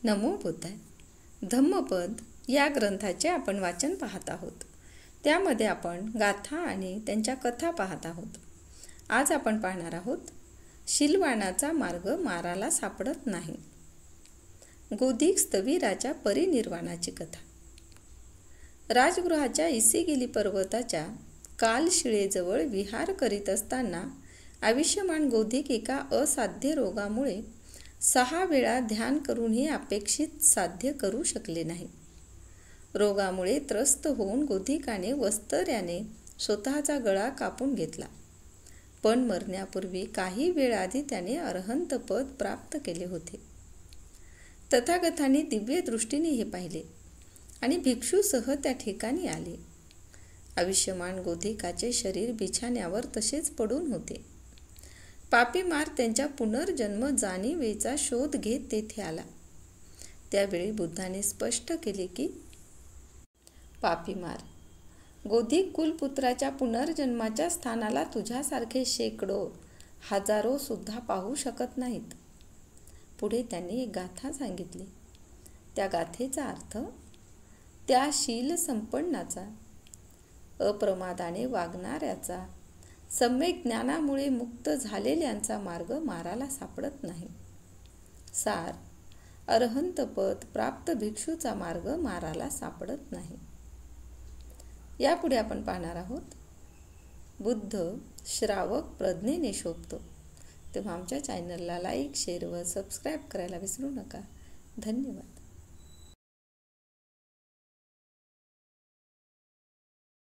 नमो बुद्धाय. धम्मपद या ग्रंथाचे आपण वाचन पाहत आहोत. त्यामध्ये आपण गाथा आणि त्यांच्या कथा पाहत आहोत. आज आपण पाहणार आहोत शीलवानाचा मार्ग माराला सापडत नाही. गोधिक स्थविराच्या परिनिर्वाणाची कथा. राजगृहाच्या इसिगिली पर्वताच्या कालशिळेजवळ विहार करीत असताना आयुष्यमान गोधिक एका असाध्य रोगामुळे 6 वेळा ध्यान करूनही अपेक्षित साध्य करू शकले नाही. रोगामुळे त्रस्त होऊन गोधिकाने वस्त्र्याने स्वतःचा गळा कापून घेतला. पण मरण्यापूर्वी काही वेळ आधी त्याने अरहंत पद प्राप्त केले होते. तथागतांनी दिव्य दृष्टीने हे पाहिले आणि भिक्षूसह त्या ठिकाणी आले. आयुष्यमान गोधिकाचे शरीर बिछाण्यावर तसेच पडून होते. पापीमार त्यांच्या पुनर्जन्म जाणीवेचा शोध घेत तेथे आला. त्यावेळी बुद्धाने स्पष्ट केले की पापीमार, गोधिक कुलपुत्राच्या पुनर्जन्माच्या स्थानाला तुझ्यासारखे शेकडो, हजारो सुद्धा पाहू शकत नाहीत. पुढे त्यांनी एक गाथा सांगितली. त्या गाथेचा अर्थ, त्या शील संपन्नाचा, अप्रमादाने वागणाऱ्याचा, सम्यक ज्ञानामुळे मुक्त झालेल्यांचा मार्ग माराला सापडत नाही. सार, अरहंतपद प्राप्त भिक्षूचा मार्ग माराला सापडत नाही. यापुढे आपण पाहणार आहोत बुद्ध श्रावक प्रज्ञेने शोभतो. तेव्हा आमच्या चॅनलला लाईक, शेअर व सबस्क्राईब करायला विसरू नका. धन्यवाद.